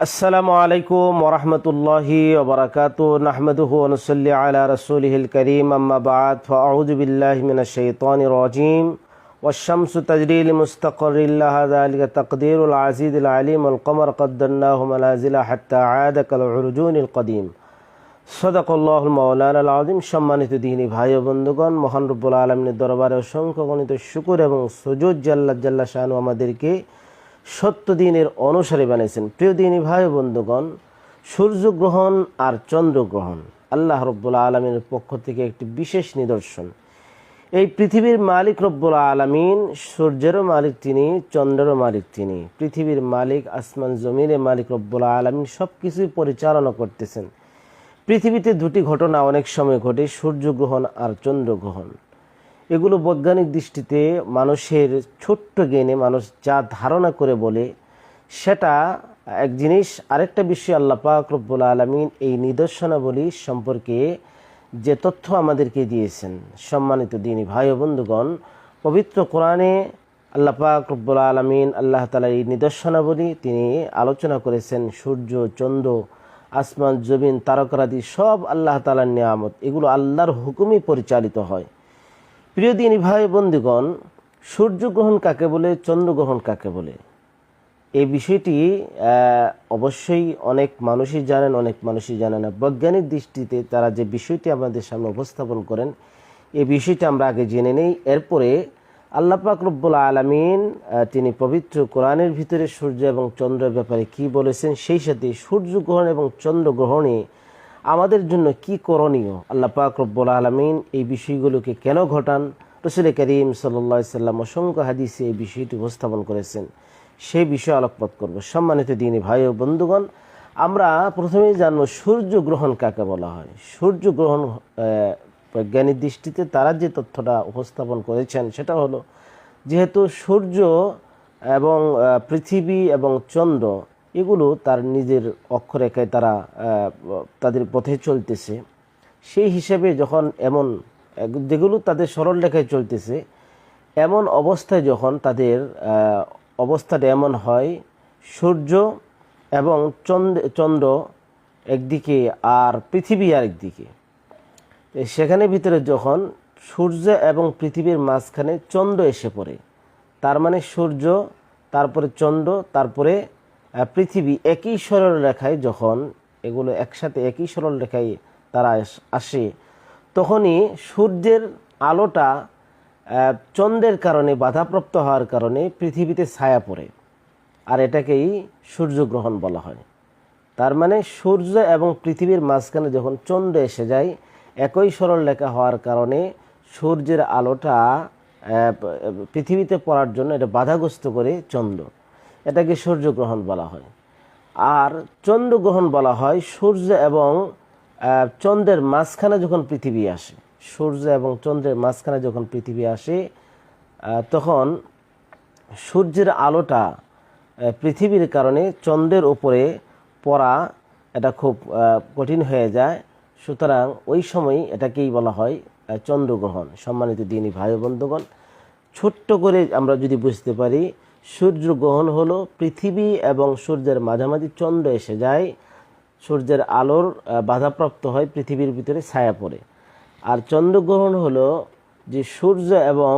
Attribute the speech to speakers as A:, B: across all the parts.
A: আসসালামু আলাইকুম ওরহমতুল্লাহি ওবরাকাতু নাহমাদুহু ওয়া নুসাল্লি আলা রাসূলিহিল কারীম আম্মা বা'দ ফাআউযু বিল্লাহি মিনাশ শাইতানির রাজীম ওয়াশ-শামসু তাজরি লিমুস্তাকাররিন লাহা যালিকা তাকদীরুল আজিজিল আলীম ওয়াল কমার কদ্দারনাহু মানাজিলা হাত্তা আ'াদা কাল উরজুনিল কদীম সাদাকাল্লাহুল মাওলানাল আযীম। সম্মানিত দ্বীনী ভাই ও বন্ধুগণ, মহান রব্বুল আলামিনের দরবারে অসংখ্য গণিত শুকর এবং সুজুদ জাল্লা শানু আমাদেরকে সত্য দিনের অনুসারী বানিয়েছেন। প্রিয় দিনী ভাই ও বন্ধুগণ, সূর্যগ্রহণ আর চন্দ্রগ্রহণ আল্লাহ রব্বুল আলামিনের পক্ষ থেকে একটি বিশেষ নিদর্শন। এই পৃথিবীর মালিক রব্বুল আলামিন, সূর্যেরও মালিক তিনি, চন্দ্রেরও মালিক তিনি। পৃথিবীর মালিক, আসমান জমিনের মালিক রব্বুল আলামিন সব কিছুই পরিচালনা করতেছেন। পৃথিবীতে দুটি ঘটনা অনেক সময় ঘটে, সূর্যগ্রহণ আর চন্দ্রগ্রহণ। এগুলো বৈজ্ঞানিক দৃষ্টিতে মানুষের ছোট্ট জ্ঞানে মানুষ যা ধারণা করে বলে সেটা এক জিনিস। আরেকটা বিষয়, আল্লাহ পাক রব্বুল আলামিন এই নিদর্শনাবলী সম্পর্কে যে তথ্য আমাদেরকে দিয়েছেন। সম্মানিত দ্বীনী ভাই ও বন্ধুগণ, পবিত্র কোরআনে আল্লাহ পাক রব্বুল আলামিন আল্লাহ তাআলা এই নিদর্শনাবলী তিনি আলোচনা করেছেন। সূর্য, চন্দ্র, আসমান জমিন, তারকারাদি সব আল্লাহ তাআলার নিয়ামত, এগুলো আল্লাহর হুকুমে পরিচালিত হয়। প্রিয় দিনী ভাই বন্ধুগণ, সূর্যগ্রহণ কাকে বলে, চন্দ্রগ্রহণ কাকে বলে, এই বিষয়টি অবশ্যই অনেক মানুষই জানেন, অনেক মানুষই জানে না। বৈজ্ঞানিক দৃষ্টিতে তারা যে বিষয়টি আমাদের সামনে উপস্থাপন করেন, এই বিষয়টা আমরা আগে জেনে নেই। এরপরে আল্লাহ পাক রব্বুল আলামিন তিনি পবিত্র কোরআনের ভিতরে সূর্য এবং চন্দ্রের ব্যাপারে কি বলেছেন, সেই সাথে সূর্যগ্রহণ এবং চন্দ্রগ্রহণে আমাদের জন্য কি করণীয়, আল্লাহ পাক রব্বুল আলামিন এই বিষয়গুলোকে কেন ঘটান, রাসূল করিম সাল্লাল্লাহু আলাইহি সাল্লাম অসংখ্য হাদিসে এই বিষয়টি উপস্থাপন করেছেন, সেই বিষয়ে আলোকপাত করব। সম্মানিত দ্বীনী ভাই ও বন্ধুগণ, আমরা প্রথমেই জানব সূর্যগ্রহণ কাকে বলা হয়। সূর্যগ্রহণ বৈজ্ঞানিক দৃষ্টিতে তারা যে তথ্যটা উপস্থাপন করেছেন সেটা হলো, যেহেতু সূর্য এবং পৃথিবী এবং চন্দ্র এগুলো তার নিজের অক্ষরেখায় তারা তাদের পথে চলতেছে, সেই হিসেবে যখন এমন যেগুলো তাদের সরল রেখায় চলতেছে, এমন অবস্থায় যখন তাদের অবস্থাটা এমন হয়, সূর্য এবং চন্দ্র একদিকে আর পৃথিবী আরেকদিকে, সেখানে ভিতরে যখন সূর্য এবং পৃথিবীর মাঝখানে চন্দ্র এসে পড়ে, তার মানে সূর্য, তারপরে চন্দ্র, তারপরে পৃথিবী একই সরল রেখায় যখন এগুলো একসাথে একই সরল রেখায় তারা আসে, তখনই সূর্যের আলোটা চন্দ্রের কারণে বাধাপ্রাপ্ত হওয়ার কারণে পৃথিবীতে ছায়া পড়ে, আর এটাকেই সূর্যগ্রহণ বলা হয়। তার মানে সূর্য এবং পৃথিবীর মাঝখানে যখন চন্দ্র এসে যায়, একই সরল রেখা হওয়ার কারণে সূর্যের আলোটা পৃথিবীতে পড়ার জন্য এটা বাধাগ্রস্ত করে চন্দ্র, এটাকে সূর্যগ্রহণ বলা হয়। আর চন্দ্রগ্রহণ বলা হয় সূর্য এবং চন্দ্রের মাঝখানে যখন পৃথিবী আসে, সূর্য এবং চন্দ্রের মাঝখানে যখন পৃথিবী আসে, তখন সূর্যের আলোটা পৃথিবীর কারণে চন্দ্রের উপরে পড়া এটা খুব কঠিন হয়ে যায়। সুতরাং ওই সময় এটাকেই বলা হয় চন্দ্রগ্রহণ। সম্মানিত দ্বীনী ভাই বন্ধুগণ, ছোট্ট করে আমরা যদি বুঝতে পারি, সূর্যগ্রহণ হলো পৃথিবী এবং সূর্যের মাঝামাঝি চন্দ্র এসে যায়, সূর্যের আলোর বাধাপ্রাপ্ত হয়, পৃথিবীর ভিতরে ছায়া পড়ে। আর চন্দ্রগ্রহণ হলো যে সূর্য এবং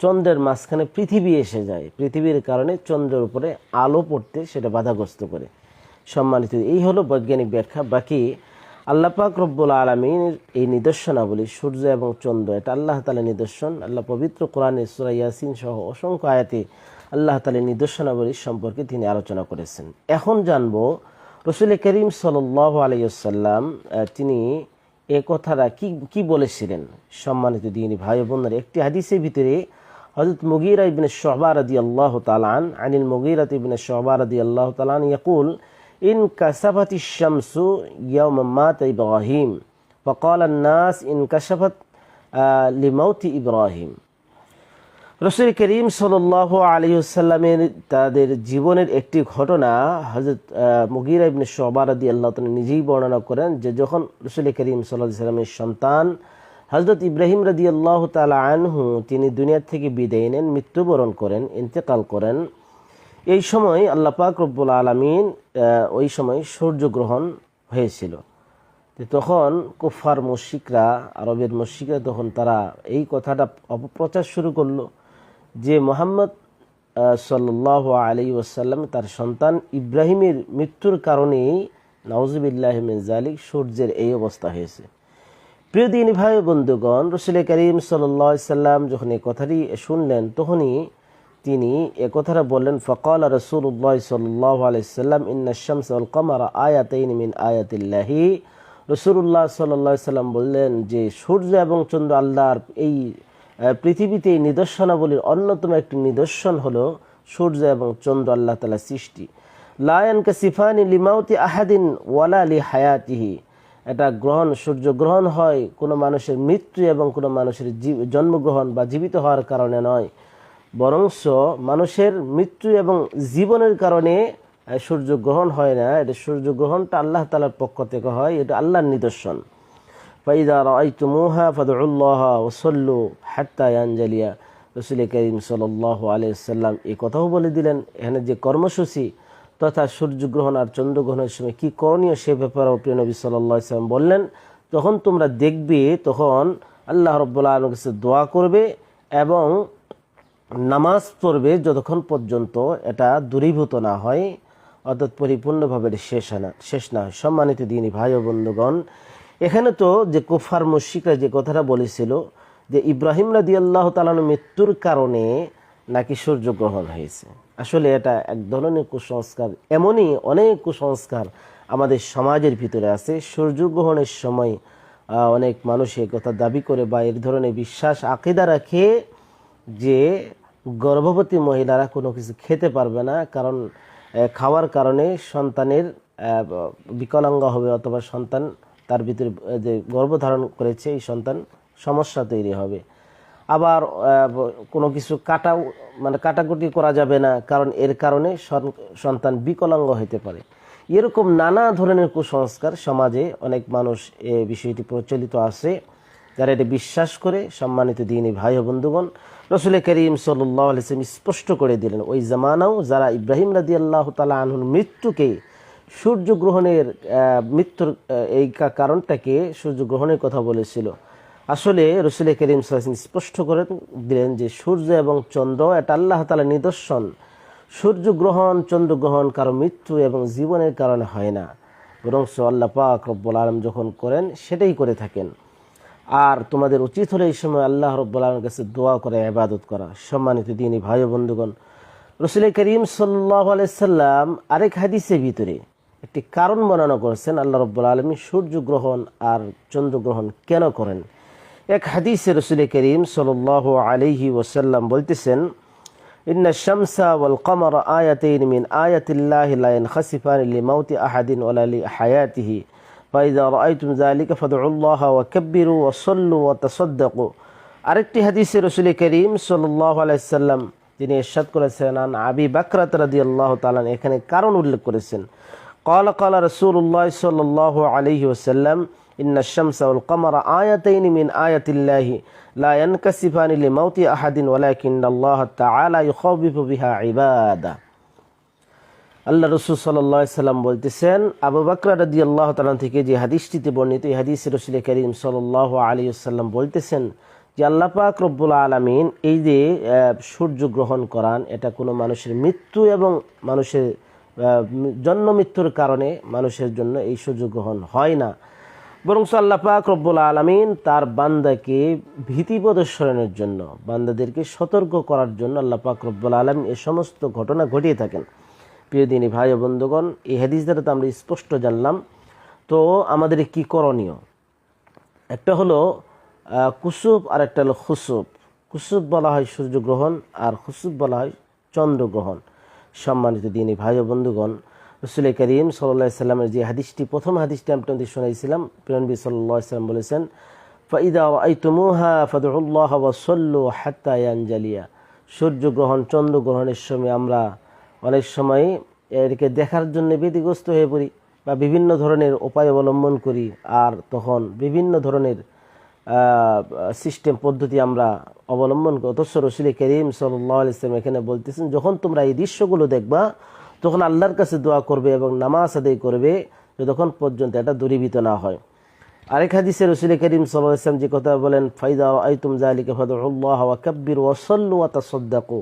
A: চন্দ্রের মাঝখানে পৃথিবী এসে যায়, পৃথিবীর কারণে চন্দ্রের উপরে আলো পড়তে সেটা বাধাগ্রস্ত করে। সম্মানিত, এই হলো বৈজ্ঞানিক ব্যাখ্যা। বাকি আল্লাহ পাক রব্বুল আলামিনের এই নিদর্শনাবলী সূর্য এবং চন্দ্র, এটা আল্লাহ তাআলার নিদর্শন। আল্লাহ পবিত্র কোরআনে সূরা ইয়াসিন সহ অসংখ্য আয়াতে আল্লাহ তাআলার নিদর্শনাবলী সম্পর্কে তিনি আলোচনা করেছেন। এখন জানবো রাসূল করিম সাল্লাল্লাহু আলাইহি ওয়াসাল্লাম তিনি এ কথাটা কি বলেছিলেন। সম্মানিত দ্বীনী ভাই বোনেরা, একটি হাদিসের ভিতরে হযরত মুগীরা ইবনে শুবা রাদিয়াল্লাহু তাআলা আনিল মুগীরা ইবনে শুবা রাদিয়াল্লাহু তাআলা ইয়াকুল ইন কাসাফাতিশ শামসু ইয়াওমা মাতা ইব্রাহিম ফাকালা আন-নাস ইন কাশাফাত লিমাউতি ইব্রাহিম। রাসূল করিম সাল্লাল্লাহু আলাইহি ওয়াসাল্লামের তাদের জীবনের একটি ঘটনা হযরত মুগীরা ইবনে শুবা রাদিয়াল্লাহু তাআলা নিজেই বর্ণনা করেন, যে যখন রাসূল করিম সাল্লাল্লাহু আলাইহি ওয়াসাল্লামের সন্তান হযরত ইব্রাহিম রাদিয়াল্লাহু তাআলা আনহু তিনি দুনিয়া থেকে বিদায় নেন, মৃত্যুবরণ করেন, ইন্তেকাল করেন, এই সময় আল্লাহ পাক রব্বুল আলামিন ওই সময় সূর্যগ্রহণ হয়েছিল। তখন কুফার মুশরিকরা, আরবের মুশরিকরা, তখন তারা এই কথাটা অপপ্রচার শুরু করলো যে মুহাম্মদ সাল্লাল্লাহু আলাইহি ওয়াসাল্লাম তার সন্তান ইব্রাহিমের মৃত্যুর কারণেই নাউজুবিল্লাহি মিন যালিক সূর্যের এই অবস্থা হয়েছে। প্রিয় দিনী ভাই বন্ধুগণ, রাসূল করিম সাল্লাল্লাহু আলাইহি ওয়াসাল্লাম যখন এই কথাটি শুনলেন তখনই তিনি এ কথাটা বললেন, ফাকালা রাসূলুল্লাহ সাল্লাল্লাহু আলাইহি ওয়াসাল্লাম ইন্নাশ শামসা ওয়াল কমারা আয়াতাইন মিন আয়াতিল্লাহি। রাসূলুল্লাহ সাল্লাল্লাহু আলাইহি ওয়াসাল্লাম বললেন যে সূর্য এবং চন্দ্র আল্লাহর এই পৃথিবীতে এই নিদর্শনাবলীর অন্যতম একটি নিদর্শন হলো সূর্য এবং চন্দ্র আল্লাহ তাআলা সৃষ্টি। লা ইয়ানকাসিফানি লিমাউতি আহাদিন ওয়ালা লিহায়াতিহি। এটা গ্রহণ, সূর্য গ্রহণ হয় কোনো মানুষের মৃত্যু এবং কোনো মানুষের জন্মগ্রহণ বা জীবিত হওয়ার কারণে নয়, বরংস মানুষের মৃত্যু এবং জীবনের কারণে সূর্যগ্রহণ হয় না। এটা সূর্যগ্রহণটা আল্লাহ তাআলার পক্ষ থেকে হয়, এটা আল্লাহর নিদর্শন। ফাইদা রাআইতুমুহা ফাদউল্লাহা ওয়াসাল্লু হাত্তা ইয়ানজালিয়া। রাসূল করিম সাল্লাল্লাহু আলাইহি ওয়াসাল্লাম এই কথাও বলে দিলেন এখানে যে কর্মসূচি তথা সূর্যগ্রহণ আর চন্দ্রগ্রহণের সময় কি করণীয় সে ব্যাপারেও প্রিয় নবী সাল্লাল্লাহু আলাইহি ওয়াসাল্লাম বললেন। তখন তোমরা দেখবে, তখন আল্লাহ রাব্বুল আলামিনের কাছে দোয়া করবে এবং নামাজ পড়বে যতক্ষণ পর্যন্ত এটা দূরীভূত না হয়, অর্থাৎ পরিপূর্ণভাবে শেষ না হয়। সম্মানিত দিনী ভাই ও বন্ধুগণ, এখানে তো যে কুফার মুশরিকরা যে কথাটা বলেছিল যে ইব্রাহিম রাদিয়াল্লাহু তাআলার মৃত্যুর কারণে নাকি সূর্যগ্রহণ হয়েছে, আসলে এটা এক ধরনের কুসংস্কার। এমনই অনেক কুসংস্কার আমাদের সমাজের ভিতরে আছে। সূর্যগ্রহণের সময় অনেক মানুষ এই কথা দাবি করে বা এর ধরনের বিশ্বাস আকিদা রাখে যে গর্ভবতী মহিলারা কোনো কিছু খেতে পারবে না, কারণ খাওয়ার কারণে সন্তানের বিকলাঙ্গ হবে অথবা সন্তান তার ভিতরে যে গর্ভধারণ করেছে এই সন্তান সমস্যা তৈরি হবে। আবার কোনো কিছু কাটাকুটি করা যাবে না, কারণ এর কারণে সন্তান বিকলাঙ্গ হতে পারে। এরকম নানা ধরনের কুসংস্কার সমাজে অনেক মানুষ এই বিষয়টি প্রচলিত আছে, যারা এটা বিশ্বাস করে। সম্মানিত দিনী ভাই ও বন্ধুগণ, রাসূল করিম সাল্লাল্লাহু আলাইহি ওয়াসাল্লাম স্পষ্ট করে দিলেন ওই জামানাও যারা ইব্রাহিম রাদিয়াল্লাহু তাআলা আনহুর মৃত্যুকে সূর্যগ্রহণের মৃত্যুর এই কারণটাকে সূর্যগ্রহণের কথা বলেছিল। আসলে রাসূল করিম সাল্লাল্লাহু আলাইহি ওয়াসাল্লাম স্পষ্ট করে দিলেন যে সূর্য এবং চন্দ্র এটা আল্লাহ তাআলার নিদর্শন। সূর্যগ্রহণ চন্দ্রগ্রহণ কারো মৃত্যু এবং জীবনের কারণে হয় না, বরং আল্লাহ পাক রব্বুল আলামিন যখন করেন সেটাই করে থাকেন। আর তোমাদের উচিত হলো এই সময় আল্লাহ রাব্বুল আলামিনের কাছে দোয়া করে ইবাদত করা। সম্মানিত দিনী ভাই ও বন্ধুগণ, রাসূল করিম সাল্লাল্লাহু আলাইহি ওয়াসাল্লাম আরেক হাদিসের ভিতরে একটি কারণ বর্ণনা করেছেন আল্লাহ রাব্বুল আলামিন সূর্যগ্রহণ আর চন্দ্রগ্রহণ কেন করেন। এক হাদিসে রাসূল করিম সাল্লাল্লাহু আলাইহি ওয়াসাল্লাম বলতেছেন, ইন্না শামসা ওয়াল কমারা আয়াতাইন মিন আয়াতিল্লাহি লা ইয়ানখাসিফানি লিমাউতি আহাদিন ওয়ালা লিহায়াতিহি ফাইযা রাআইতুম যালিকা ফাদউল্লাহা ওয়া কাব্বিরু ওয়া সাল্লু ওয়া তাসাদ্দাকু। আরেকটি হাদিসে রাসূল করিম সাল্লাল্লাহু আলাইহি ওয়াসাল্লাম তিনি ইরশাদ করেছেন, আন আবি বকর রাদিয়াল্লাহু তাআলা, এখানে কারণ উল্লেখ করেছেন। قال قال رسول الله صلى الله عليه وسلم إن الشمس والقمر آيتين من آيات الله لا ينكسفان لموت أحد ولكن الله تعالى يخوف بها عباده। আল্লাহ রাসূল সাল্লাল্লাহু আলাইহি ওয়াসাল্লাম বলতেছেন, আবু বকর রাদিয়াল্লাহু তাআলা থেকে যে হাদিসটিতে বর্ণিত, এই হাদিসে রাসূল করিম সাল্লাল্লাহু আলাইহি ওয়াসাল্লাম বলতেছেন যে আল্লাহ পাক রব্বুল আলামিন এই যে সূর্য গ্রহণ করান, এটা কোনো মানুষের মৃত্যু এবং মানুষের জন্ম মৃত্যুর কারণে মানুষের জন্য এই সূর্যগ্রহণ হয় না, বরং আল্লাহ পাক রব্বুল আলামিন তার বান্দাকে ভীতি প্রদর্শনের জন্য, বান্দাদেরকে সতর্ক করার জন্য আল্লাহ পাক রব্বুল আলামিন এই সমস্ত ঘটনা ঘটিয়ে থাকেন। প্রিয় দিনী ভাই ও বন্ধুগণ, এই হাদিস দ্বারা তো আমরা স্পষ্ট জানলাম। তো আমাদের কি করণীয়? একটা হলো কুসুব আর একটা হলো খুসুব। কুসুব বলা হয় সূর্যগ্রহণ আর খুসুব বলা হয় চন্দ্রগ্রহণ। সম্মানিত দিনী ভাই ও বন্ধুগণ, রাসূল করিম সাল্লাল্লাহু আলাইহি ওয়াসাল্লামের যে হাদিসটি, প্রথম হাদিসটি আপনাদের শোনাইছিলাম, প্রিয় নবী সাল্লাল্লাহু আলাইহি ওয়াসাল্লাম বলেছেন, ফাইদা রাআইতুমুহা ফাদউল্লাহা ওয়া সাল্লু হাত্তা ইয়ানজালিয়া। সূর্যগ্রহণ চন্দ্রগ্রহণের সময় আমরা অনেক সময় এটাকে দেখার জন্য ব্যতিগ্রস্ত হয়ে পড়ি বা বিভিন্ন ধরনের উপায় অবলম্বন করি, আর তখন বিভিন্ন ধরনের সিস্টেম পদ্ধতি আমরা অবলম্বন করি। অথচ রাসূল করিম সাল্লাল্লাহু আলাইহি ওয়াসাল্লাম এখানে বলতেছেন, যখন তোমরা এই দৃশ্যগুলো দেখবা তখন আল্লাহর কাছে দোয়া করবে এবং নামাজ আদায় করবে যতক্ষণ পর্যন্ত এটা দূরীভূত না হয়। আরেক হাদিসে রাসূল করিম সাল্লাল্লাহু আলাইহি ওয়াসাল্লাম যে কথা বলেন, ফাইদা রাআইতুম যালিকা ফাদউল্লাহ ওয়া কাব্বিরু ওয়া সাল্লু ওয়া তাসাদ্দাকু,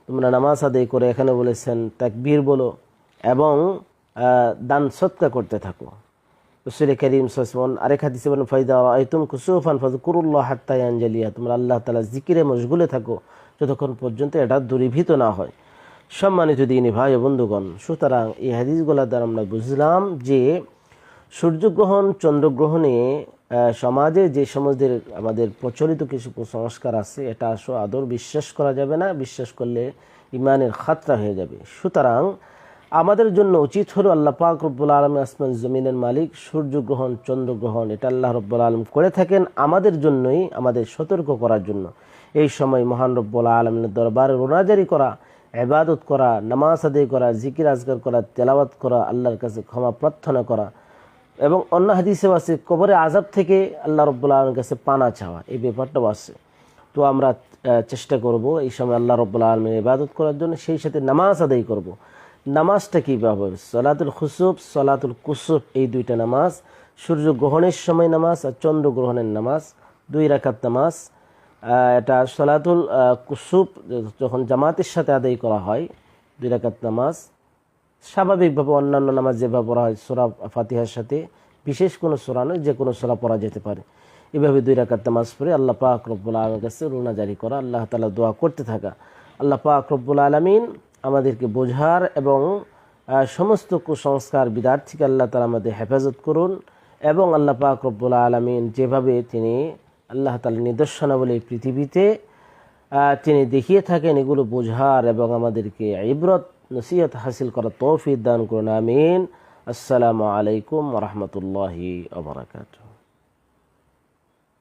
A: তোমরা নামাজ আদায় করে, এখানে বলেছেন তাকবীর বলো এবং দান সদকা করতে থাকো। রাসূল করিম সাল্লাল্লাহু আলাইহি ওয়াসাল্লাম আরেক হাদিসে বলেন, ফাইদা রাআইতুম কুসুফান ফাযকুরুল্লাহ হাত্তা ইয়ানজালিয়া, তোমরা আল্লাহ তাআলা জিকিরে মশগুলে থাকো যতক্ষণ পর্যন্ত এটা দূরীভূত না হয়। সম্মানিত দিনী ভাই ও বন্ধুগণ, সুতরাং এই হাদিসগুলোর দ্বারা আমরা বুঝলাম যে সূর্যগ্রহণ চন্দ্রগ্রহণে সমাজে যে আমাদের প্রচলিত কিছু কুসংস্কার আছে, এটা আসলে আদৌ বিশ্বাস করা যাবে না, বিশ্বাস করলে ইমানের খাতরা হয়ে যাবে। সুতরাং আমাদের জন্য উচিত হলো আল্লাহ পাক রব্বুল আলামিন আসমান জমিনের মালিক, সূর্যগ্রহণ চন্দ্রগ্রহণ এটা আল্লাহ রব্বুল আলামিন করে থাকেন আমাদের জন্যই, আমাদের সতর্ক করার জন্য। এই সময় মহান রব্বুল আলামিনের দরবারে রোনাজারি করা, ইবাদত করা, নামাজ আদায় করা, জিকির আজকার করা, তেলাওয়াত করা, আল্লাহর কাছে ক্ষমা প্রার্থনা করা এবং অন্য হাদিসেও আছে কবরে আযাব থেকে আল্লাহ রব্বুল আলামিনের কাছে পানা চাওয়া, এই ব্যাপারটাও আছে। তো আমরা চেষ্টা করব এই সময় আল্লাহ রব্বুল আলামিনের ইবাদত করার জন্য, সেই সাথে নামাজ আদায় করব। নামাজটা কীভাবে হবে? সলাতুল খুসুফ, সলাতুল কুসুফ, এই দুইটা নামাজ, সূর্যগ্রহণের সময় নামাজ আর চন্দ্রগ্রহণের নামাজ, 2 রাকাত নামাজ। এটা সলাতুল কুসুফ যখন জামাতের সাথে আদায় করা হয় 2 রাকাত নামাজ, স্বাভাবিকভাবে অন্যান্য নামাজ যেভাবে পড়া হয় সূরা ফাতিহার সাথে, বিশেষ কোনো সূরা নয়, যে কোনো সূরা পড়া যেতে পারে। এভাবে 2 রাকাত নামাজ পড়ে আল্লাহ পাক রব্বুল আলামিনের কাছে রোনাজারি করা, আল্লাহ তাআলা দোয়া করতে থাকা। আল্লাহ পাক রব্বুল আলামিন আমাদেরকে বোঝার এবং সমস্ত কুসংস্কার বিদাত থেকে আল্লাহ তাআলা আমাদের হেফাজত করুন, এবং আল্লাহ পাক রব্বুল আলামিন যেভাবে তিনি আল্লাহ তাআলার নিদর্শনাবলী পৃথিবীতে তিনি দেখিয়ে থাকেন, এগুলো বোঝার এবং আমাদেরকে ইবরত নসিহত হাসিল করার তৌফিক দান করুন। আমিন। আসসালামু আলাইকুম ওয়া রাহমাতুল্লাহি ওয়া বারাকাতুহু।